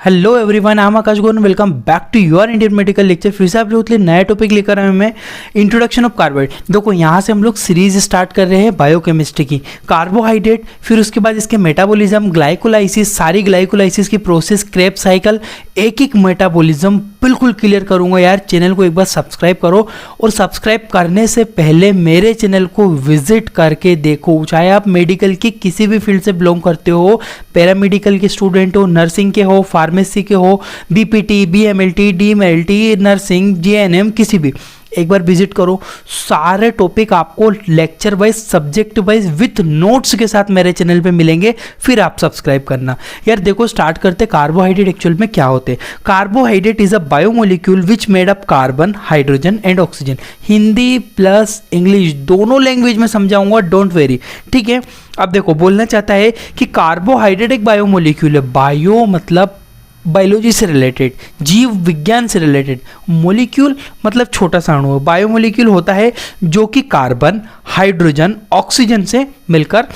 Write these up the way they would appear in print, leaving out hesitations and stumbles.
Hello everyone, I am Akash Gaur, welcome back to your Indian medical lecture. फिर से आप लोगों के लिए नया टॉपिक लेकर आए मैं, इंट्रोडक्शन ऑफ कार्बोहाइड्रेट। देखो यहाँ से हम लोग सीरीज स्टार्ट कर रहे हैं बायोकेमिस्ट्री की। कार्बोहाइड्रेट, फिर उसके बाद इसके मेटाबॉलिज्म, ग्लाइकोलाइसिस, सारी ग्लाइकोलाइसिस की प्रोसेस, क्रेब्स साइकिल, एक एक मेटाबॉलिज्म बिल्कुल क्लियर करूंगा यार। चैनल को एक बार सब्सक्राइब करो और सब्सक्राइब करने से पहले मेरे चैनल को विजिट करके देखो। चाहे आप मेडिकल की किसी भी फील्ड से बिलोंग करते हो, पैरामेडिकल के स्टूडेंट हो, नर्सिंग के हो, फार्मेसी के हो, BPT, BMLT, DMLT, nursing, GNM, किसी भी, एक बार विजिट करो। सारे टॉपिक आपको lecture wise, subject wise with notes के साथ मेरे चैनल पे मिलेंगे, फिर आप सब्सक्राइब करना यार। देखो स्टार्ट करते। कार्बोहाइड्रेट एक्चुअल में क्या होते हैं? Carbohydrate is a biomolecule which made up carbon, hydrogen and oxygen. Hindi plus English दोनों लैंग्वेज में समझाऊंगा, डोंट वेरी, ठीक है। अब देखो बोलना चाहता है कि कार्बोहाइड्रेट एक बायोमोलिक्यूल है। बायो मतलब बायोलॉजी से रिलेटेड, जीव विज्ञान से रिलेटेड, मोलिक्यूल मतलब छोटा सा अणु। बायोमोलिक्यूल होता है जो कि कार्बन, हाइड्रोजन, ऑक्सीजन से मिलकर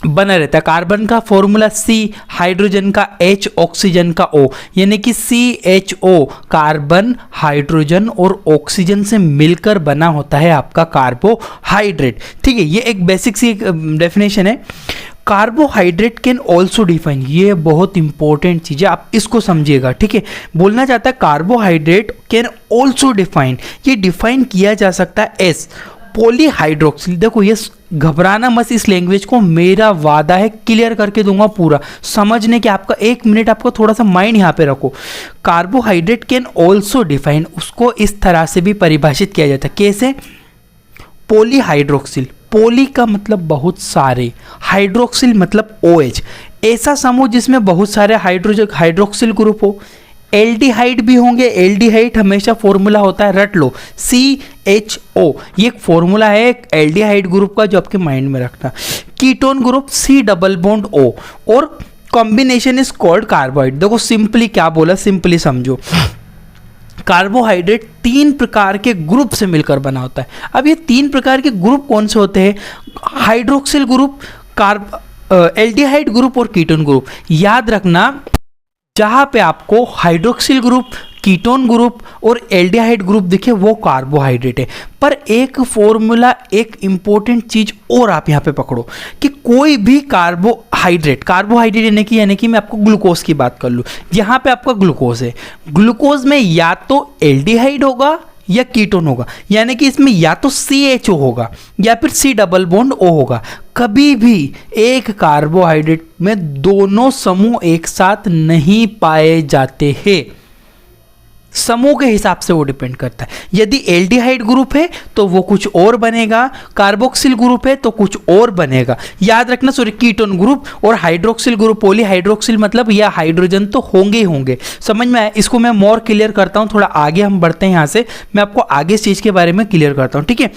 बना रहता है। कार्बन का फॉर्मूला C, हाइड्रोजन का H, ऑक्सीजन का O, यानी कि CHO, कार्बन, हाइड्रोजन और ऑक्सीजन से मिलकर बना होता है आपका कार्बोहाइड्रेट, ठीक है। ये एक बेसिक सी डेफिनेशन है। कार्बोहाइड्रेट कैन ऑल्सो डिफाइन, ये बहुत इंपॉर्टेंट चीज़ है, आप इसको समझिएगा, ठीक है। बोलना चाहता है कार्बोहाइड्रेट कैन ऑल्सो डिफाइन, ये डिफाइन किया जा सकता है एस पॉलीहाइड्रोक्सिल। देखो ये घबराना मत इस लैंग्वेज को, मेरा वादा है क्लियर करके दूंगा पूरा समझने के। आपका एक मिनट आपको थोड़ा सा माइंड यहाँ पे रखो। कार्बोहाइड्रेट कैन ऑल्सो डिफाइन, उसको इस तरह से भी परिभाषित किया जाता है। कैसे? पॉलीहाइड्रोक्सिल, पॉली का मतलब बहुत सारे, हाइड्रोक्सिल मतलब OH, ऐसा समूह जिसमें बहुत सारे हाइड्रोक्सिल ग्रुप हो। एल्डिहाइड भी होंगे। एल्डिहाइड हमेशा फॉर्मूला होता है, रट लो, CHO, ये एक फॉर्मूला है एल्डिहाइड ग्रुप का जो आपके माइंड में रखना। Ketone group C double bond O, और कॉम्बिनेशन इज कॉल्ड कार्बोहाइड्रेट। देखो सिंपली क्या बोला, सिंपली समझो। कार्बोहाइड्रेट 3 प्रकार के ग्रुप से मिलकर बना होता है। अब ये 3 प्रकार के ग्रुप कौन से होते हैं? हाइड्रोक्सिल ग्रुप, एल्डिहाइड ग्रुप और कीटोन ग्रुप। याद रखना, जहां पे आपको हाइड्रोक्सिल ग्रुप, कीटोन ग्रुप और एल्डिहाइड ग्रुप दिखे वो कार्बोहाइड्रेट है। पर एक फॉर्मूला, एक इंपॉर्टेंट चीज और आप यहां पे पकड़ो कि कोई भी कार्बोहाइड्रेट यानी कि मैं आपको ग्लूकोज की बात कर लूं, यहां पे आपका ग्लूकोज है। ग्लूकोज में या तो एल्डिहाइड होगा या कीटोन होगा, यानी कि इसमें या तो CHO होगा या फिर C डबल बॉन्ड O होगा। कभी भी एक कार्बोहाइड्रेट में दोनों समूह एक साथ नहीं पाए जाते हैं। समूह के हिसाब से वो डिपेंड करता है। यदि एल्डिहाइड ग्रुप है तो वो कुछ और बनेगा, कार्बोक्सिल ग्रुप है तो कुछ और बनेगा। याद रखना, सॉरी, कीटोन ग्रुप और हाइड्रोक्सिल ग्रुप, पॉलीहाइड्रोक्सिल मतलब या हाइड्रोजन तो होंगे ही होंगे। समझ में आया? इसको मैं मोर क्लियर करता हूँ, थोड़ा आगे हम बढ़ते हैं। यहाँ से मैं आपको आगे इस चीज के बारे में क्लियर करता हूँ, ठीक है।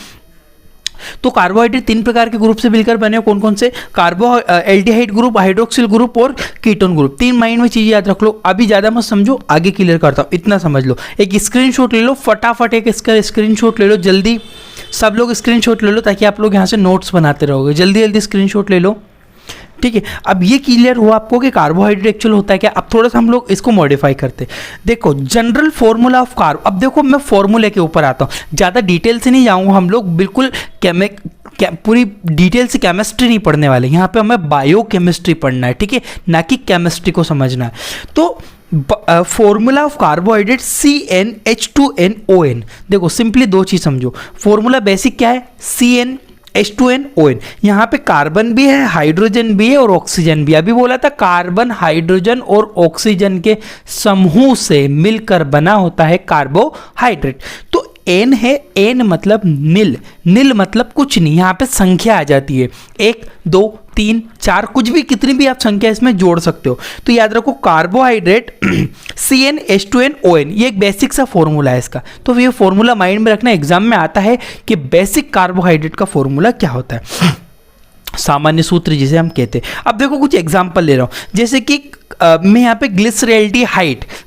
तो कार्बोहाइड्रेट 3 प्रकार के ग्रुप से मिलकर बने हो। कौन कौन से? एल्डिहाइड ग्रुप, हाइड्रोक्सिल ग्रुप और कीटोन ग्रुप। 3 माइंड में चीजें याद रख लो। अभी ज्यादा मत समझो, आगे क्लियर करता हूं, इतना समझ लो। एक स्क्रीनशॉट ले लो, फटाफट एक इसका स्क्रीनशॉट ले लो, जल्दी सब लोग स्क्रीनशॉट ले लो ताकि आप लोग यहाँ से नोट्स बनाते रहोगे। जल्दी जल्दी स्क्रीनशॉट ले लो, ठीक है। अब ये क्लियर हुआ आपको कि कार्बोहाइड्रेट एक्चुअल होता है क्या। अब थोड़ा सा हम लोग इसको मॉडिफाई करते। देखो जनरल फॉर्मूला ऑफ कार्ब, अब देखो मैं फॉर्मूले के ऊपर आता हूँ, ज़्यादा डिटेल से नहीं जाऊँगा। हम लोग बिल्कुल पूरी डिटेल से केमिस्ट्री नहीं पढ़ने वाले, यहाँ पे हमें बायोकेमिस्ट्री पढ़ना है, ठीक है, ना कि केमिस्ट्री को समझना है। तो फॉर्मूला ऑफ कार्बोहाइड्रेट CnH2nOn। देखो सिंपली 2 चीज़ समझो। फॉर्मूला बेसिक क्या है? CnH2nOn। यहाँ पे कार्बन भी है, हाइड्रोजन भी है और ऑक्सीजन भी। अभी बोला था कार्बन, हाइड्रोजन और ऑक्सीजन के समूह से मिलकर बना होता है कार्बोहाइड्रेट। तो N है, N मतलब नील, नील मतलब कुछ नहीं, यहाँ पे संख्या आ जाती है 1, 2, 3, 4, कुछ भी, कितनी भी आप संख्या इसमें जोड़ सकते हो। तो याद रखो कार्बोहाइड्रेट CnH2nOn, ये एक बेसिक सा फॉर्मूला है इसका। तो ये फॉर्मूला माइंड में रखना, एग्जाम में आता है कि बेसिक कार्बोहाइड्रेट का फॉर्मूला क्या होता है, सामान्य सूत्र जिसे हम कहते हैं। अब देखो कुछ एग्जांपल ले रहा हूं, जैसे कि मैं यहाँ पे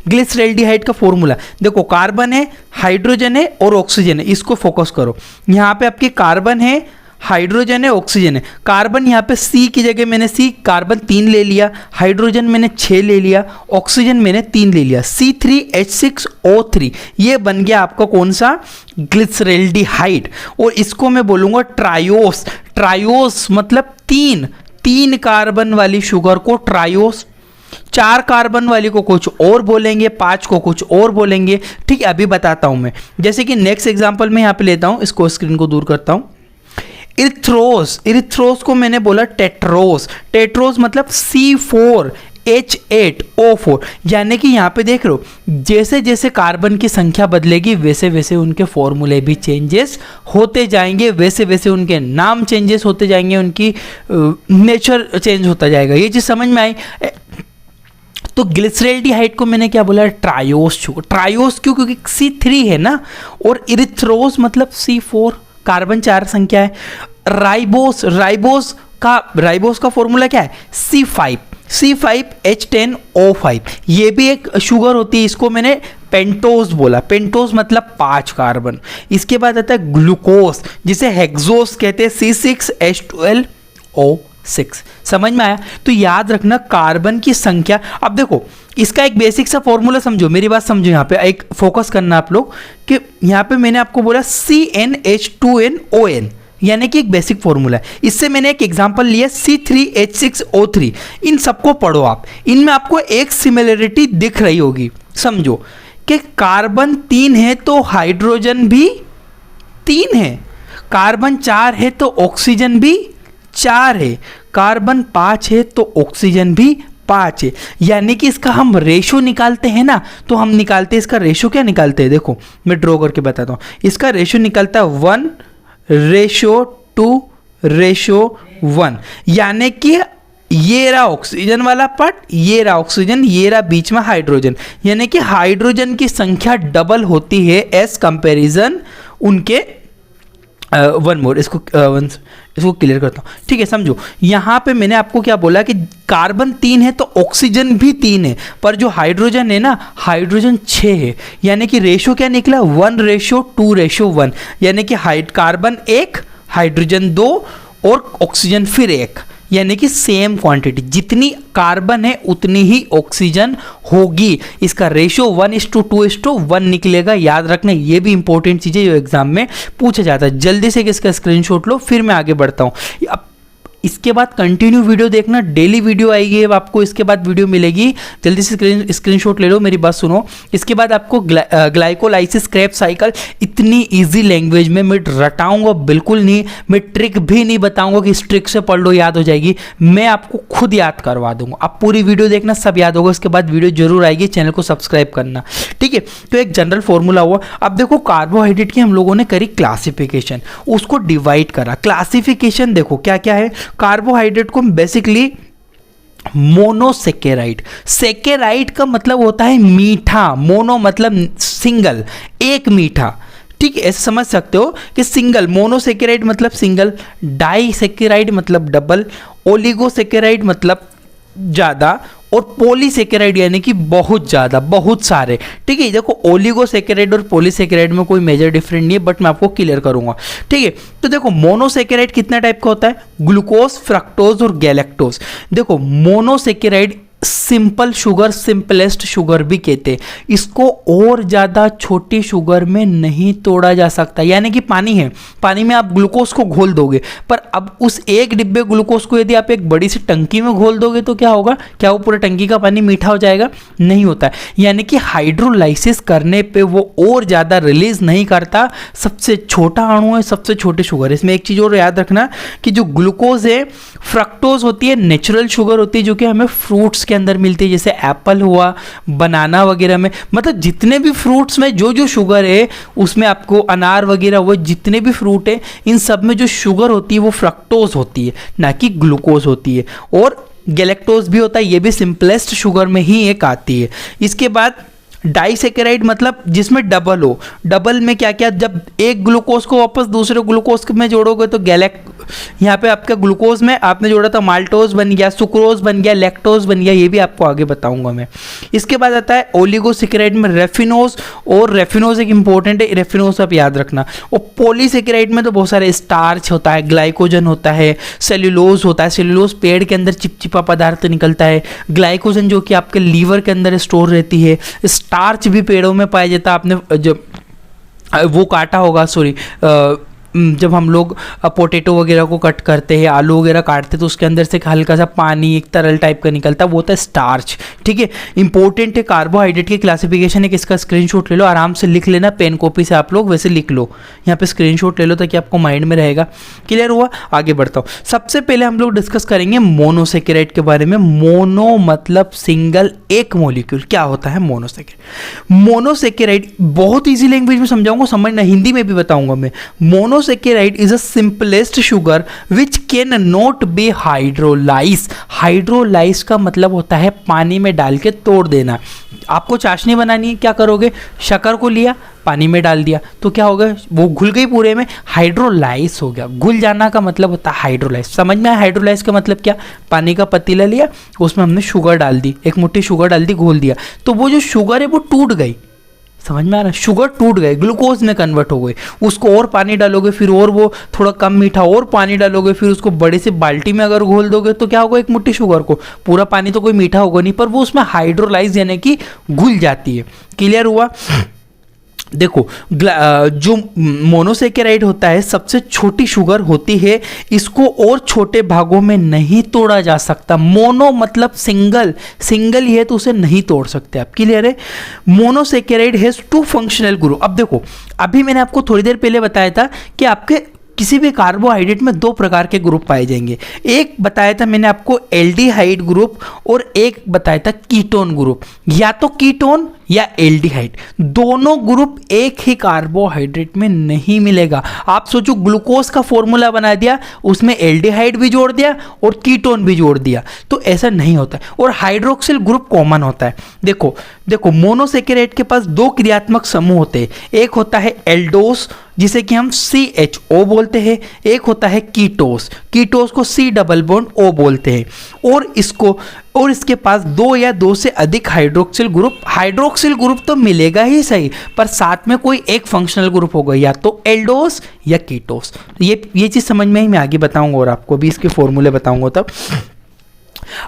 ग्लिसरैल्डिहाइड का फॉर्मूला देखो। कार्बन है, हाइड्रोजन है और ऑक्सीजन है, इसको फोकस करो। यहाँ पे आपके कार्बन है, हाइड्रोजन है, ऑक्सीजन है, कार्बन यहाँ पे C की जगह मैंने कार्बन 3 ले लिया, हाइड्रोजन मैंने 6 ले लिया, ऑक्सीजन मैंने 3 ले लिया, C3H6O3 ये बन गया आपका कौन सा, ग्लिसरैल्डिहाइड। और इसको मैं बोलूँगा ट्रायोस। ट्रायोस मतलब तीन कार्बन वाली शुगर को ट्रायोस, 4 कार्बन वाली को कुछ और बोलेंगे, 5 को कुछ और बोलेंगे। ठीक है, अभी बताता हूं मैं। जैसे कि नेक्स्ट एग्जांपल मैं यहां पे लेता हूं, इसको स्क्रीन को दूर करता हूं। इरिथ्रोस, इरिथ्रोस को मैंने बोला टेट्रोस। टेट्रोस मतलब C4H8O4, यानी कि यहाँ पे देख रहे हो जैसे जैसे कार्बन की संख्या बदलेगी वैसे वैसे उनके फॉर्मूले भी चेंजेस होते जाएंगे, वैसे वैसे उनके नाम चेंजेस होते जाएंगे, उनकी नेचर चेंज होता जाएगा। ये चीज़ समझ में आई। तो ग्लिसरैल्डिहाइड को मैंने क्या बोला, ट्रायोस। ट्रायोस क्यों, क्योंकि C3 है ना, और इरिथ्रोस मतलब C4, कार्बन 4 संख्या है। राइबोस, राइबोस का फॉर्मूला क्या है, C5H10O5, ये भी एक शुगर होती है, इसको मैंने पेंटोस बोला। पेंटोस मतलब 5 कार्बन। इसके बाद आता है ग्लूकोस, जिसे हेक्सोस कहते हैं, C6H12O6। समझ में आया। तो याद रखना कार्बन की संख्या। अब देखो इसका एक बेसिक सा फॉर्मूला समझो, मेरी बात समझो, यहाँ पे एक फोकस करना आप लोग कि यहाँ पे मैंने आपको बोला CnH2nOn, यानी कि एक बेसिक फॉर्मूला है। इससे मैंने एक एग्जांपल लिया C3H6O3। इन सबको पढ़ो आप, इनमें आपको एक सिमिलरिटी दिख रही होगी। समझो कि कार्बन 3 है तो हाइड्रोजन भी 3 है, कार्बन 4 है तो ऑक्सीजन भी 4 है, कार्बन 5 है तो ऑक्सीजन भी 5 है। यानी कि इसका हम रेशो निकालते हैं ना, तो हम निकालते हैं इसका रेशो, क्या निकालते हैं, देखो मैं ड्रॉ करके बताता हूँ। इसका रेशो निकलता है 1:2:1, यानी कि ये रहा ऑक्सीजन वाला पार्ट, ये रहा ऑक्सीजन, ये रहा बीच में हाइड्रोजन, यानी कि हाइड्रोजन की संख्या डबल होती है एज कंपैरिजन उनके वन मोर। इसको क्लियर करता हूँ, ठीक है, समझो। यहाँ पे मैंने आपको क्या बोला कि कार्बन 3 है तो ऑक्सीजन भी 3 है, पर जो हाइड्रोजन है ना, हाइड्रोजन 6 है, यानी कि रेशो क्या निकला, 1:2:1, यानी कि कार्बन 1, हाइड्रोजन 2 और ऑक्सीजन फिर 1, यानी कि सेम क्वांटिटी, जितनी कार्बन है उतनी ही ऑक्सीजन होगी। इसका रेशो 1:2:1 निकलेगा। याद रखना, ये भी इंपॉर्टेंट चीज़ है जो एग्जाम में पूछा जाता है। जल्दी से इसका स्क्रीनशॉट लो, फिर मैं आगे बढ़ता हूँ। अब इसके बाद कंटिन्यू वीडियो देखना, डेली वीडियो आएगी अब आपको, इसके बाद वीडियो मिलेगी। जल्दी से स्क्रीनशॉट ले लो, मेरी बात सुनो। इसके बाद आपको ग्लाइकोलाइसिस क्रेब्स साइकिल, इतनी इजी लैंग्वेज में मैं रटाऊंगा बिल्कुल नहीं, मैं ट्रिक भी नहीं बताऊंगा कि इस ट्रिक से पढ़ लो याद हो जाएगी, मैं आपको खुद याद करवा दूंगा। आप पूरी वीडियो देखना, सब याद होगा। इसके बाद वीडियो जरूर आएगी, चैनल को सब्सक्राइब करना, ठीक है। तो एक जनरल फॉर्मूला हुआ। अब देखो कार्बोहाइड्रेट की हम लोगों ने करी क्लासिफिकेशन, उसको डिवाइड करा। क्लासिफिकेशन देखो क्या क्या है। कार्बोहाइड्रेट को बेसिकली मोनोसेकेराइड, सेकेराइड का मतलब होता है मीठा, मोनो मतलब सिंगल, एक मीठा, ठीक है, ऐसे समझ सकते हो कि सिंगल, मोनोसेकेराइड मतलब सिंगल, डाइसेकेराइड मतलब डबल, ओलिगोसेकेराइड मतलब ज़्यादा, और पॉलीसेकेराइड यानी कि बहुत ज़्यादा, बहुत सारे, ठीक है। देखो ओलिगोसेकेराइड और पॉलीसेकेराइड में कोई मेजर डिफरेंस नहीं है, बट मैं आपको क्लियर करूंगा, ठीक है। तो देखो मोनोसेकेराइड कितना टाइप का होता है, ग्लूकोज, फ्रक्टोज और गैलेक्टोज। देखो monosaccharide simple sugar, simplest sugar भी कहते हैं इसको, और ज़्यादा छोटी शुगर में नहीं तोड़ा जा सकता। यानी कि पानी है, पानी में आप ग्लूकोज को घोल दोगे, पर अब उस एक डिब्बे ग्लूकोज को यदि आप एक बड़ी सी टंकी में घोल दोगे तो क्या होगा, क्या वो पूरा टंकी का पानी मीठा हो जाएगा, नहीं होता है। यानी कि हाइड्रोलाइसिस करने पे वो और ज़्यादा रिलीज नहीं करता, सबसे छोटा अणु है, सबसे छोटे शुगर। इसमें एक चीज़ और याद रखना कि जो ग्लूकोज है, फ्रक्टोज होती है नेचुरल शुगर होती है जो कि हमें फ्रूट्स के अंदर मिलती है, जैसे एप्पल हुआ, बनाना वगैरह में, मतलब जितने भी फ्रूट्स में जो जो शुगर है, उसमें आपको अनार वगैरह हुआ, जितने भी फ्रूट है, इन सब में जो शुगर होती है वो फ्रक्टोज होती है, ना कि ग्लूकोज होती है। और गैलेक्टोज भी होता है, ये भी सिंपलेस्ट शुगर में ही एक आती है। इसके बाद डाइसेकेराइड मतलब जिसमें डबल हो। डबल में क्या क्या, जब एक ग्लूकोज को वापस दूसरे ग्लूकोज में जोड़ोगे तो यहाँ पे आपका ग्लूकोज में आपने जोड़ा था माल्टोज बन गया, सुक्रोज बन गया, लैक्टोज बन गया, ये भी आपको आगे बताऊंगा मैं। इसके बाद आता है ओलिगोसेकेराइड में रेफिनोज, और रेफिनोज एक इंपॉर्टेंट है, रेफिनोज आप याद रखना। और पॉलीसेकेराइड में तो बहुत सारे स्टार्च होता है, ग्लाइकोजन होता है, सेल्यूलोज होता है, सेल्यूलोज पेड़ के अंदर चिपचिपा पदार्थ निकलता है, ग्लाइकोजन जो कि आपके लीवर के अंदर स्टोर रहती है, स्टार्च भी पेड़ों में पाया जाता है। आपने जब वो काटा होगा, सॉरी, जब हम लोग पोटैटो वगैरह को कट करते हैं, आलू वगैरह काटते हैं, तो उसके अंदर से एक हल्का सा पानी, एक तरल टाइप का निकलता है, वो होता है स्टार्च। ठीक है, इंपॉर्टेंट है, कार्बोहाइड्रेट की क्लासिफिकेशन है, इसका स्क्रीनशॉट ले लो, आराम से लिख लेना, पेन कॉपी से आप लोग वैसे लिख लो, यहाँ पे स्क्रीनशॉट ले लो ताकि आपको माइंड में रहेगा। क्लियर हुआ? आगे बढ़ता हूँ। सबसे पहले हम लोग डिस्कस करेंगे मोनोसेकेराइड के बारे में। मोनो मतलब सिंगल, एक मॉलिक्यूल। क्या होता है मोनोसेकेराइड? मोनोसेकेराइड बहुत ईजी लैंग्वेज में समझाऊंगा, समझना, हिंदी में भी बताऊंगा मैं। Monosaccharide is a simplest sugar which can not be hydrolyse. Hydrolyse का मतलब होता है पानी में डाल के तोड़ देना। आपको चाशनी बनानी है, क्या करोगे? शक्कर को लिया, पानी में डाल दिया, तो क्या होगा? वो घुल गई पूरे में, हाइड्रोलाइज हो गया। घुल जाना का मतलब होता है हाइड्रोलाइज। समझ में आया हाइड्रोलाइज का मतलब क्या? पानी का पतीला लिया, उसमें हमने शुगर डाल दी, एक मुट्ठी शुगर डाल दी, घोल दिया, तो वो जो शुगर है वो टूट गई। समझ में आ रहा है? शुगर टूट गए, ग्लूकोज में कन्वर्ट हो गए। उसको और पानी डालोगे, फिर और वो थोड़ा कम मीठा, और पानी डालोगे, फिर उसको बड़े से बाल्टी में अगर घोल दोगे तो क्या होगा? एक मुट्ठी शुगर को, पूरा पानी तो कोई मीठा होगा नहीं, पर वो उसमें हाइड्रोलाइज यानी कि घुल जाती है। क्लियर हुआ? देखो, जो मोनोसेकेराइड होता है सबसे छोटी शुगर होती है, इसको और छोटे भागों में नहीं तोड़ा जा सकता। मोनो मतलब सिंगल, सिंगल ही है तो उसे नहीं तोड़ सकते आप। क्लियर है? Monosaccharide has two functional group. अब देखो, अभी मैंने आपको थोड़ी देर पहले बताया था कि आपके किसी भी कार्बोहाइड्रेट में दो प्रकार के ग्रुप पाए जाएंगे। एक बताया था मैंने आपको एल्डिहाइड ग्रुप, और एक बताया था कीटोन ग्रुप। या तो कीटोन या एल्डिहाइड, दोनों ग्रुप एक ही कार्बोहाइड्रेट में नहीं मिलेगा। आप सोचो, ग्लूकोज का फॉर्मूला बना दिया, उसमें एल्डिहाइड भी जोड़ दिया और कीटोन भी जोड़ दिया, तो ऐसा नहीं होता है। और हाइड्रोक्सिल ग्रुप कॉमन होता है। देखो देखो, मोनोसेकेराइड के पास दो क्रियात्मक समूह होते हैं। एक होता है एल्डोस, जिसे कि हम CHO बोलते हैं, एक होता है कीटोस, कीटोस को C डबल बॉन्ड O बोलते हैं। और इसके पास दो या दो से अधिक हाइड्रोक्सिल ग्रुप तो मिलेगा ही सही, पर साथ में कोई एक फंक्शनल ग्रुप होगा, या तो एल्डोस या कीटोस। ये चीज समझ में ही मैं आगे बताऊंगा, और आपको भी इसके फॉर्मूले बताऊंगा तब।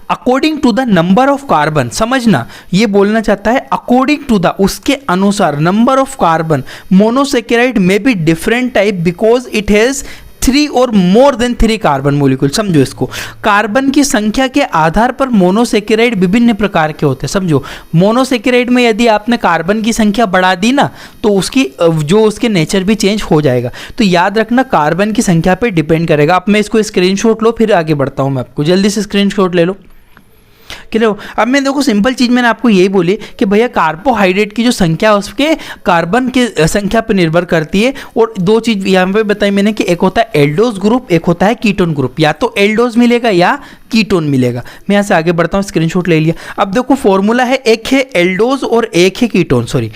According to the number of carbon, समझना, ये बोलना चाहता है अकॉर्डिंग टू द, उसके अनुसार, नंबर ऑफ कार्बन, मोनोसेकेराइड में be different type because it has 3 और मोर देन 3 कार्बन मोलिक्यूल। समझो इसको, कार्बन की संख्या के आधार पर मोनोसेकेराइड विभिन्न प्रकार के होते हैं। समझो, मोनोसेकेराइड में यदि आपने कार्बन की संख्या बढ़ा दी ना, तो उसके नेचर भी चेंज हो जाएगा। तो याद रखना, कार्बन की संख्या पे डिपेंड करेगा। अब मैं इसको स्क्रीनशॉट लो, फिर आगे बढ़ता हूँ मैं आपको, जल्दी से स्क्रीनशॉट ले लो। क्लियर? अब मैं देखो, सिंपल चीज मैंने आपको यही बोली कि भैया कार्बोहाइड्रेट की जो संख्या है उसके कार्बन के संख्या पर निर्भर करती है। और दो चीज यहाँ पे बताई मैंने कि एक होता है एल्डोस ग्रुप, एक होता है कीटोन ग्रुप। या तो एल्डोस मिलेगा या कीटोन मिलेगा। मैं यहाँ से आगे बढ़ता हूँ, स्क्रीनशॉट ले लिया। अब देखो, फॉर्मूला है, एक है एल्डोस और एक है कीटोन, सॉरी,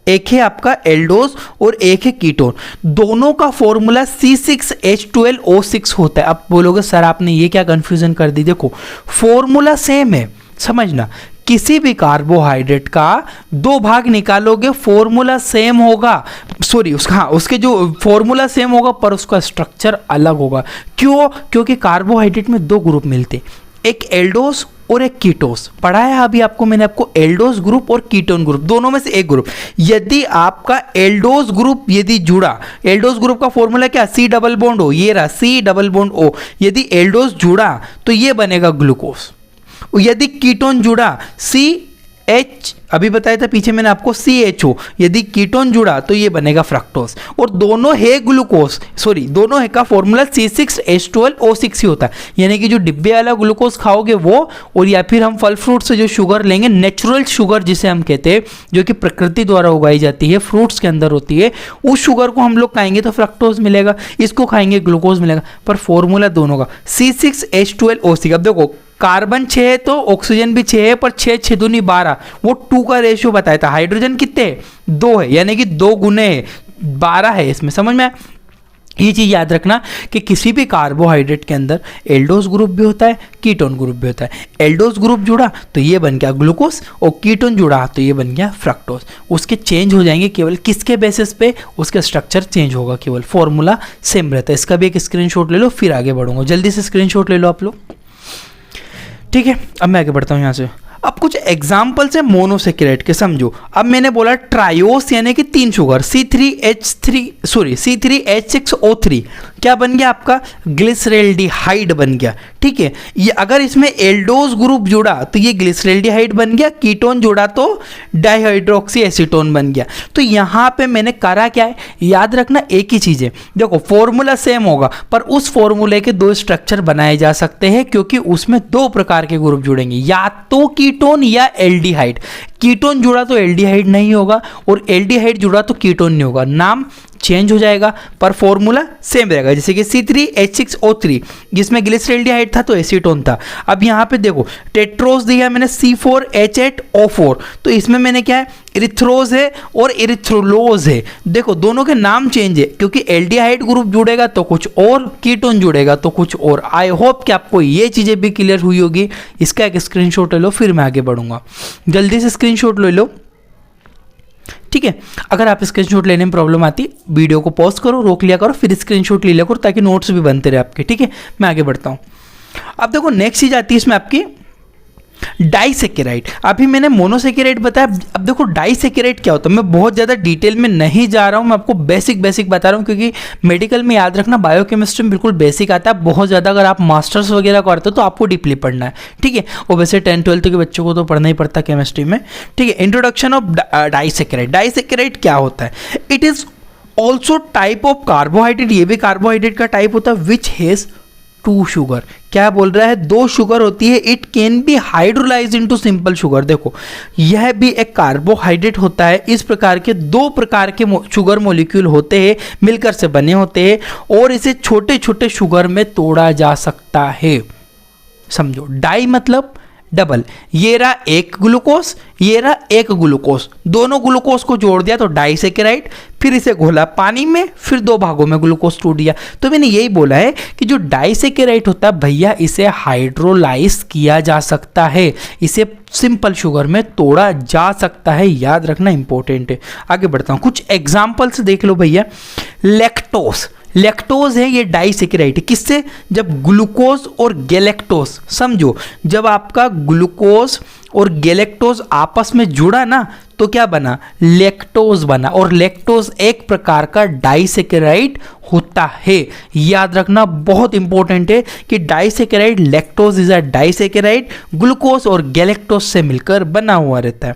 एक है आपका एल्डोस और एक है कीटोन। दोनों का फॉर्मूला C6H12O6 होता है। अब बोलोगे सर आपने ये क्या कंफ्यूजन कर दी? देखो, फॉर्मूला सेम है, समझना, किसी भी कार्बोहाइड्रेट का दो भाग निकालोगे, फॉर्मूला सेम होगा, सॉरी उसके जो फॉर्मूला सेम होगा पर उसका स्ट्रक्चर अलग होगा। क्यों? क्योंकि कार्बोहाइड्रेट में दो ग्रुप मिलते, एक एल्डोस और एक कीटोस। पढ़ाया अभी आपको मैंने, आपको एल्डोस ग्रुप और कीटोन ग्रुप, दोनों में से एक ग्रुप। यदि आपका एल्डोस ग्रुप यदि जुड़ा, एल्डोस ग्रुप का फॉर्मूला क्या? C डबल बॉन्ड O, ये रहा C डबल बॉन्ड O। यदि एल्डोस जुड़ा तो ये बनेगा ग्लूकोज। यदि कीटोन जुड़ा, CH, अभी बताया था पीछे मैंने आपको, CHO, यदि कीटोन जुड़ा तो ये बनेगा फ्रक्टोज। और दोनों है ग्लूकोज, सॉरी, दोनों है का फॉर्मूला C6H12O6 ही होता है। यानी कि जो डिब्बे वाला ग्लूकोज खाओगे वो, और या फिर हम फल फ्रूट से जो शुगर लेंगे, नेचुरल शुगर जिसे हम कहते हैं, जो कि प्रकृति द्वारा उगाई जाती है, फ्रूट्स के अंदर होती है, उस शुगर को हम लोग खाएंगे तो फ्रक्टोज मिलेगा, इसको खाएंगे ग्लूकोज मिलेगा। पर फॉर्मूला दोनों का C6H12O6। अब देखो, कार्बन 6 है तो ऑक्सीजन भी 6 है, पर 6 6 दूनी 12, वो 2 का रेशियो बताया था। हाइड्रोजन कितने है? 2 है, यानी कि 2 गुने है, 12 है इसमें। समझ में आया? ये चीज़ याद रखना कि किसी भी कार्बोहाइड्रेट के अंदर एल्डोज ग्रुप भी होता है, कीटोन ग्रुप भी होता है। एल्डोज ग्रुप जुड़ा तो ये बन गया ग्लूकोज, और कीटोन जुड़ा तो ये बन गया फ्रक्टोज। उसके चेंज हो जाएंगे केवल किसके बेसिस पे? उसका स्ट्रक्चर चेंज होगा, केवल फॉर्मूला सेम रहता है। इसका भी एक स्क्रीनशॉट ले लो, फिर आगे बढ़ूंगा। जल्दी से स्क्रीनशॉट ले लो आप लोग, ठीक है। अब मैं आगे बढ़ता हूँ यहाँ से। अब कुछ एग्जाम्पल्स है मोनोसेकेराइड के, समझो। अब मैंने बोला ट्रायोस यानी कि 3 शुगर, C3H6O3 क्या बन गया आपका? ग्लिसरेल्डिहाइड बन गया, ठीक है। ये अगर इसमें एल्डोज ग्रुप जुड़ा तो ये ग्लिसरेल्डिहाइड बन गया, कीटोन जुड़ा तो डाइहाइड्रोक्सी एसीटोन बन गया। तो यहाँ पे मैंने करा क्या है, याद रखना एक ही चीज़ है। देखो फॉर्मूला सेम होगा, पर उस फॉर्मूले के 2 स्ट्रक्चर बनाए जा सकते हैं, क्योंकि उसमें 2 प्रकार के ग्रुप जुड़ेंगे, या तो कीटोन या एल्डिहाइड। कीटोन जुड़ा तो एल्डिहाइड नहीं होगा, और एल्डिहाइड जुड़ा तो कीटोन नहीं होगा। नाम चेंज हो जाएगा पर फॉर्मूला सेम रहेगा। जैसे कि C3H6O3 जिसमें ग्लिसरेल्डिहाइड था तो एसीटोन था। अब यहाँ पे देखो टेट्रोज दिया मैंने C4H8O4, तो इसमें मैंने क्या है? इरिथ्रोज है और इरिथ्रोलोज है। देखो दोनों के नाम चेंज है, क्योंकि एल्डिहाइड ग्रुप जुड़ेगा तो कुछ और, कीटोन जुड़ेगा तो कुछ और। आई होप कि आपको ये चीज़ें भी क्लियर हुई होगी। इसका एक स्क्रीनशॉट ले लो, फिर मैं आगे बढ़ूंगा। जल्दी से स्क्रीनशॉट ले लो, ठीक है। अगर आप स्क्रीनशॉट लेने में प्रॉब्लम आती, वीडियो को पॉज करो, रोक लिया करो, फिर स्क्रीनशॉट ले लिया करो, ताकि नोट्स भी बनते रहे आपके, ठीक है। मैं आगे बढ़ता हूँ। अब देखो नेक्स्ट चीज आती है इसमें आपकी डाइसेकेराइड। अभी मैंने मोनोसेकेराइड बताया, अब देखो डाइसेकेराइड क्या होता है। मैं बहुत ज़्यादा डिटेल में नहीं जा रहा हूँ, मैं आपको बेसिक बता रहा हूँ, क्योंकि मेडिकल में याद रखना बायोकेमिस्ट्री में बिल्कुल बेसिक आता है। बहुत ज़्यादा अगर आप मास्टर्स वगैरह करते हो तो आपको डीपली पढ़ना है, ठीक है। और वैसे 10th-12th के बच्चों को तो पढ़ना ही पड़ता है केमिस्ट्री में, ठीक है। Introduction of disaccharide. डाइसेकेराइड क्या होता है? It is also type of carbohydrate, ये भी कार्बोहाइड्रेट का टाइप होता है, विच हैज़ 2 शुगर। क्या बोल रहा है? 2 शुगर होती है। It can be hydrolyse into simple sugar. देखो यह भी एक कार्बोहाइड्रेट होता है। इस प्रकार के 2 प्रकार के शुगर मॉलिक्यूल होते हैं, मिलकर से बने होते हैं, और इसे छोटे छोटे शुगर में तोड़ा जा सकता है। समझो, डाई मतलब डबल, ये रहा एक ग्लूकोज, ये रहा एक ग्लूकोज, दोनों ग्लूकोज को जोड़ दिया तो डाइसेकेराइड, फिर इसे घोला पानी में, फिर 2 भागों में ग्लूकोज टूट दिया। तो मैंने यही बोला है कि जो डाइसेकेराइड होता है भैया, इसे हाइड्रोलाइज किया जा सकता है, इसे सिंपल शुगर में तोड़ा जा सकता है। याद रखना इंपॉर्टेंट है। आगे बढ़ता हूँ, कुछ एग्जाम्पल्स देख लो भैया। लैक्टोज, लैक्टोज है ये डाइसेकेराइड, किससे? जब ग्लूकोज और गैलेक्टोज, समझो जब आपका ग्लूकोज और गैलेक्टोज आपस में जुड़ा ना तो क्या बना? लैक्टोज बना। और लैक्टोज एक प्रकार का डाइसेकेराइड होता है। याद रखना बहुत इंपॉर्टेंट है कि disaccharide, lactose is a disaccharide, glucose और गैलेक्टोज से मिलकर बना हुआ रहता है।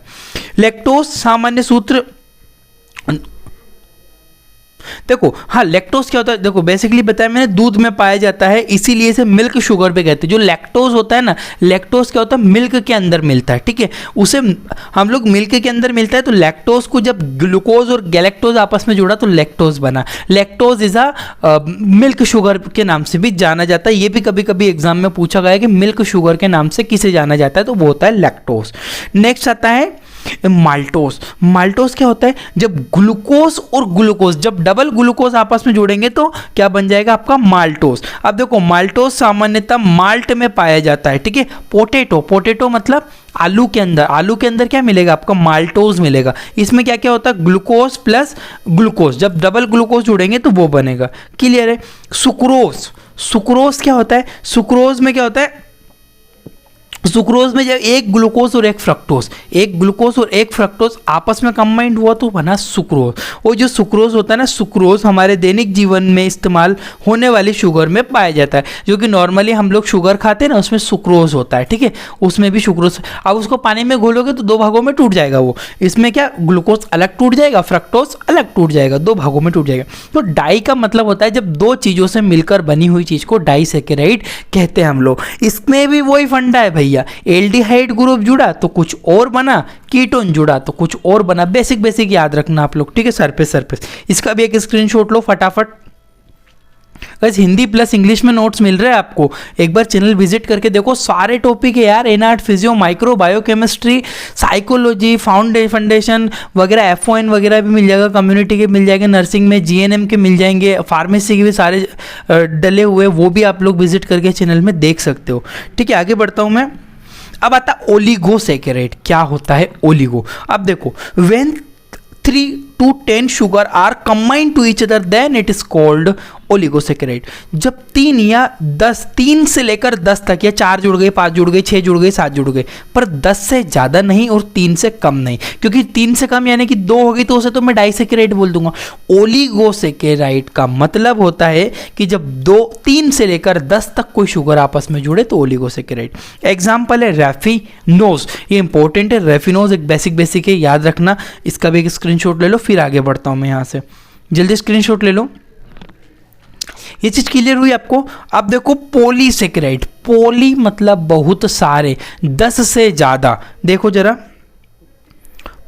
लैक्टोज सामान्य सूत्र देखो, हाँ लैक्टोज क्या होता है? देखो बेसिकली बताया मैंने, दूध में पाया जाता है, इसीलिए इसे मिल्क शुगर पे कहते हैं। जो लैक्टोज होता है ना, लैक्टोज क्या होता है? मिल्क के अंदर मिलता है, ठीक है। उसे हम लोग मिल्क के अंदर मिलता है, तो लैक्टोज को जब ग्लूकोज और गैलेक्टोज आपस में जुड़ा तो लैक्टोज बना। Lactose is a milk sugar के नाम से भी जाना जाता है। ये भी कभी कभी एग्जाम में पूछा गया है कि मिल्क शुगर के नाम से किसे जाना जाता है, तो वो होता है लैक्टोज। नेक्स्ट आता है माल्टोज। माल्टोज क्या होता है? जब ग्लूकोज और ग्लूकोज, जब डबल ग्लूकोज आपस में जोड़ेंगे तो क्या बन जाएगा आपका? माल्टोज। अब देखो माल्टोज सामान्यतः माल्ट में पाया जाता है, ठीक है। पोटैटो, पोटैटो मतलब आलू के अंदर, आलू के अंदर क्या मिलेगा आपका? माल्टोज मिलेगा। इसमें क्या क्या होता है? ग्लूकोज प्लस ग्लूकोज, जब डबल ग्लूकोज जोड़ेंगे तो वो बनेगा। क्लियर है। सुक्रोज, सुक्रोज क्या होता है? सुक्रोज में क्या होता है? सुक्रोज में जब एक ग्लूकोज और एक फ्रक्टोज, एक ग्लूकोज और एक फ्रक्टोज आपस में कंबाइंड हुआ तो बना सुक्रोज। और जो सुक्रोज होता है ना, सुक्रोज हमारे दैनिक जीवन में इस्तेमाल होने वाली शुगर में पाया जाता है। जो कि नॉर्मली हम लोग शुगर खाते हैं ना, उसमें सुक्रोज होता है, ठीक है। उसमें भी सुक्रोज, अब उसको पानी में घोलोगे तो 2 भागों में टूट जाएगा वो। इसमें क्या? ग्लूकोज अलग टूट जाएगा, फ्रक्टोज अलग टूट जाएगा, 2 भागों में टूट जाएगा। तो डाई का मतलब होता है जब 2 चीज़ों से मिलकर बनी हुई चीज़ को डाइसेकेराइड कहते हैं हम लोग। इसमें भी वही फंडा है भैया, एल्डिहाइड ग्रुप जुड़ा तो कुछ और बना, कीटोन जुड़ा तो कुछ और बना। बेसिक याद रखना आप लोग, ठीक है। सरफेस इसका भी एक स्क्रीनशॉट लो फटाफट। बस हिंदी प्लस इंग्लिश में नोट्स मिल रहे हैं आपको, एक बार चैनल विजिट करके देखो, सारे टॉपिक है यार, anat, physio, micro, biochemistry, psychology, foundation वगैरह, F1 वगैरह भी मिल जाएगा, कम्युनिटी के मिल जाएंगे, नर्सिंग में जीएनएम के मिल जाएंगे, फार्मेसी के भी सारे डले हुए, वो भी आप लोग विजिट करके चैनल में देख सकते हो। ठीक है, आगे बढ़ता हूँ मैं। अब आता ओलिगोसैकेराइड। क्या होता है ओलिगो? अब देखो, when 3 to 10 sugar are combined to each other then it is called oligosaccharide. जब 3 या 10, 3 से लेकर 10 तक, या 4 जुड़ गए, 5 जुड़ गए, 6 जुड़ गए, 7 जुड़ गए, पर 10 से ज़्यादा नहीं और 3 से कम नहीं, क्योंकि 3 से कम यानी कि 2 होगी तो उसे तो मैं डाइसैकेराइड बोल दूंगा। ओलिगोसैकेराइड का मतलब होता है कि जब 3 से लेकर 10 तक कोई शुगर आपस में जुड़े तो ओलिगोसैकेराइड। एग्जाम्पल है रैफिनोज, ये इंपॉर्टेंट है, रैफिनोज एक बेसिक है, याद रखना, इसका भी एक स्क्रीनशॉट ले लो, फिर आगे बढ़ता हूँ मैं यहाँ से, जल्दी स्क्रीनशॉट ले लो। ये चीज क्लियर हुई आपको? अब देखो पॉलीसैकेराइड, पॉली मतलब बहुत सारे, 10 से ज्यादा। देखो जरा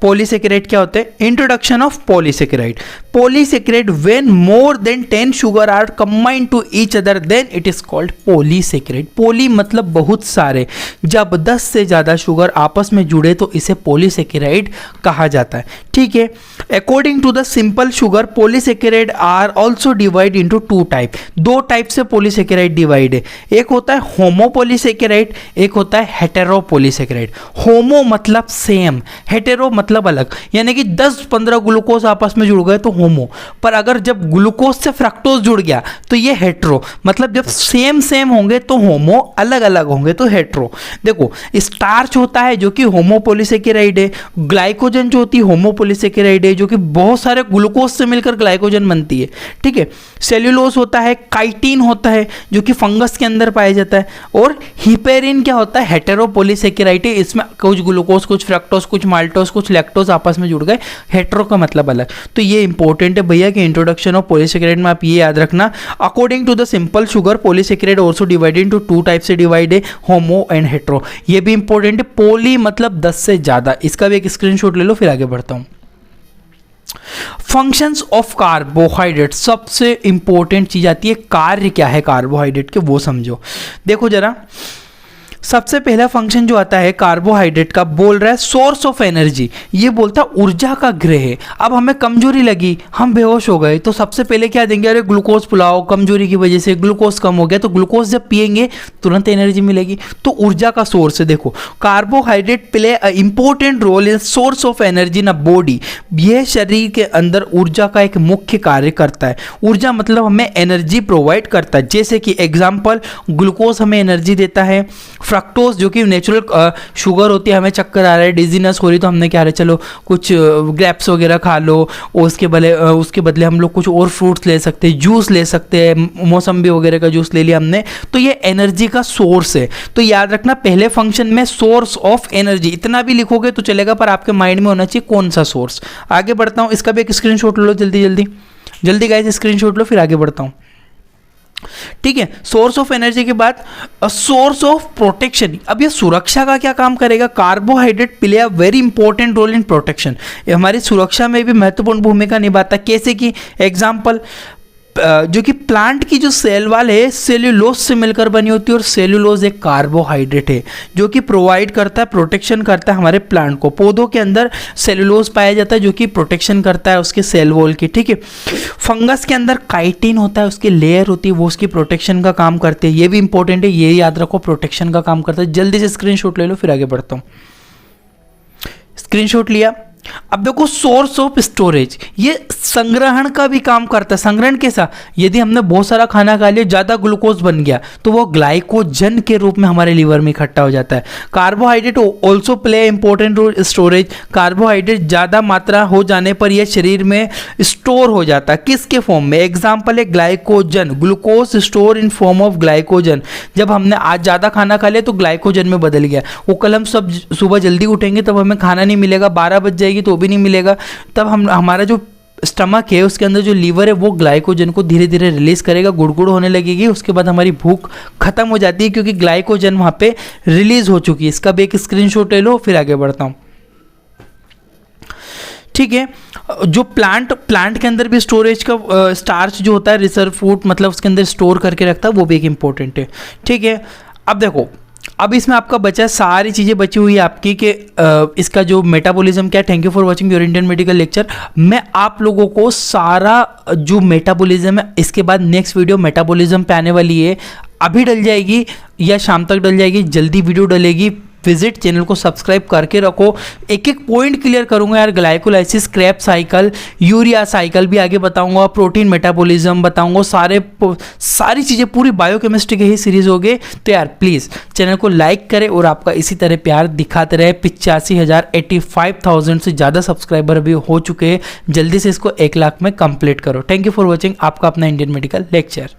पॉलीसैकेराइड क्या होते हैं? Introduction of polysaccharide. Polysaccharide when more than 10 sugar are combined to each other then it is called polysaccharide. Poly मतलब बहुत सारे, जब 10 से ज़्यादा शुगर आपस में जुड़े तो इसे पॉलीसैकेराइड कहा जाता है। ठीक है, according to the simple sugar polysaccharide are also divide into 2 type. 2 type से पॉलीसैकेराइड डिवाइड है, एक होता है होमोपॉलीसैकेराइड, एक होता है हेटेरोपॉलीसैकेराइड। होमो मतलब सेम, हेटेरो मतलब अलग, यानी कि 10-15 ग्लूकोज आपस में जुड़ गए तो होमो, पर अगर जब ग्लूकोज से फ्रक्टोज जुड़ गया तो ये हेट्रो, मतलब जब सेम होंगे तो होमो, अलग अलग होंगे तो हेट्रो। देखो स्टार्च होता है जो कि होमोपॉलीसैकेराइड है, ग्लाइकोजन जो होती है होमोपॉलीसैकेराइड है, जो कि बहुत सारे ग्लूकोज से मिलकर ग्लाइकोजन बनती है। ठीक है, सेल्यूलोज होता है, काइटिन होता है जो कि फंगस के अंदर पाया जाता है, और हिपेरिन क्या होता है? हेटेरोपॉलीसैकेराइड है, इसमें कुछ ग्लूकोज, कुछ फ्रक्टोज, कुछ माल्टोज, कुछ लैक्टोज आपस में जुड़ गए, हेट्रो का मतलब अलग। तो ये इंपॉर्टेंट है भैया कि इंट्रोडक्शन ऑफ पॉलीसैकेराइड में आप ये याद रखना, according to the simple sugar polysaccharide also divided into 2 type से डिवाइड है, होमो एंड हेट्रो। ये भी इंपॉर्टेंट है, पॉली मतलब 10 से ज्यादा, इसका भी एक स्क्रीनशॉट ले लो, फिर आगे बढ़ता हूं। फंक्शंस ऑफ कार्बोहाइड्रेट, सबसे इंपॉर्टेंट चीज आती है, कार्य क्या है कार्बोहाइड्रेट के वो समझो। देखो जरा, सबसे पहला फंक्शन जो आता है कार्बोहाइड्रेट का, बोल रहा है सोर्स ऑफ एनर्जी, ये बोलता है ऊर्जा का गृह है। अब हमें कमजोरी लगी, हम बेहोश हो गए, तो सबसे पहले क्या देंगे? अरे ग्लूकोज पिलाओ, कमजोरी की वजह से ग्लूकोज कम हो गया, तो ग्लूकोज जब पिएंगे तुरंत एनर्जी मिलेगी, तो ऊर्जा का सोर्स है। देखो carbohydrate play a important role in source of energy in a body, यह शरीर के अंदर ऊर्जा का एक मुख्य कार्य करता है। ऊर्जा मतलब हमें एनर्जी प्रोवाइड करता है, जैसे कि एग्जाम्पल ग्लूकोज हमें एनर्जी देता है, फ्रक्टोज जो कि नेचुरल शुगर होती है, हमें चक्कर आ रहा है, डिजीनेस हो रही, तो हमने क्या है, चलो कुछ ग्रेप्स वगैरह खा लो, और उसके बदले हम लोग कुछ और फ्रूट्स ले सकते हैं, जूस ले सकते हैं, मौसम्बी वगैरह का जूस ले लिया हमने, तो ये एनर्जी का सोर्स है। तो याद रखना पहले फंक्शन में सोर्स ऑफ एनर्जी, इतना भी लिखोगे तो चलेगा, पर आपके माइंड में होना चाहिए कौन सा सोर्स। आगे बढ़ता हूँ, इसका भी एक स्क्रीनशॉट लो, जल्दी गाइस स्क्रीनशॉट लो, फिर आगे बढ़ता हूँ। ठीक है, सोर्स ऑफ एनर्जी के बाद सोर्स ऑफ प्रोटेक्शन। अब ये सुरक्षा का क्या काम करेगा? Carbohydrate play a very important role in protection, ये हमारी सुरक्षा में भी महत्वपूर्ण भूमिका निभाता है। कैसे कि एग्जाम्पल, जो कि प्लांट की जो सेल वाल है सेल्यूलोज से मिलकर बनी होती है, और सेल्यूलोज एक कार्बोहाइड्रेट है जो कि प्रोवाइड करता है, प्रोटेक्शन करता है हमारे प्लांट को। पौधों के अंदर सेल्यूलोज पाया जाता है जो कि प्रोटेक्शन करता है उसके सेल वॉल की। ठीक है, फंगस के अंदर काइटिन होता है, उसकी लेयर होती है, वो उसकी प्रोटेक्शन का काम करते हैं। ये भी इंपॉर्टेंट है, ये याद रखो, प्रोटेक्शन का काम करता है। जल्दी से स्क्रीनशॉट ले लो, फिर आगे बढ़ता हूँ। स्क्रीनशॉट लिया। अब देखो सोर्स ऑफ स्टोरेज, ये संग्रहण का भी काम करता है। संग्रहण कैसा? यदि हमने बहुत सारा खाना खा लिया, ज़्यादा ग्लूकोज बन गया, तो वो ग्लाइकोजन के रूप में हमारे लीवर में इकट्ठा हो जाता है। Carbohydrate also play important role storage. Carbohydrate ज़्यादा मात्रा हो जाने पर यह शरीर में स्टोर हो जाता है, किसके फॉर्म में? एग्जाम्पल है glycogen, glucose store in form of glycogen. जब हमने आज ज़्यादा खाना खा लिया तो ग्लाइकोजन में बदल गया, वो कल हम सब सुबह जल्दी उठेंगे तब हमें खाना नहीं मिलेगा, 12 बज जाएगी तो भी नहीं मिलेगा, तब हमारा जो स्टमक है उसके अंदर जो लीवर है वो ग्लाइकोजन को धीरे धीरे रिलीज करेगा, गुड़गुड़ होने लगेगी, उसके बाद हमारी भूख खत्म हो जाती है क्योंकि ग्लाइकोजन वहाँ पे रिलीज हो चुकी है। इसका भी एक स्क्रीनशॉट ले लो, फिर आगे बढ़ता हूँ। ठीक है। जो प्लांट के अंदर भी स्टोरेज का स्टार्च जो होता है रिजर्व फूड, मतलब उसके अंदर स्टोर करके रखता है, वो भी एक इंपॉर्टेंट है। ठीक है, अब देखो, अब इसमें आपका बचा है, सारी चीज़ें बची हुई है आपकी कि इसका जो मेटाबॉलिज्म क्या है। Thank you for watching your Indian medical lecture. मैं आप लोगों को सारा जो मेटाबॉलिज्म है, इसके बाद नेक्स्ट वीडियो मेटाबॉलिज्म पे आने वाली है, अभी डल जाएगी या शाम तक डल जाएगी, जल्दी वीडियो डलेगी। विजिट, चैनल को सब्सक्राइब करके रखो। एक एक पॉइंट क्लियर करूंगा यार, glycolysis, Krebs cycle, urea cycle भी आगे बताऊंगा, प्रोटीन मेटाबॉलिज्म बताऊंगा, सारी चीज़ें पूरी बायोकेमिस्ट्री की ही सीरीज होगी। तो यार प्लीज़ चैनल को लाइक करें और आपका इसी तरह प्यार दिखाते रहे। 85,000 से ज़्यादा सब्सक्राइबर अभी हो चुके हैं। जल्दी से इसको 1 लाख में कंप्लीट करो। थैंक यू फॉर वॉचिंग, आपका अपना इंडियन मेडिकल लेक्चर।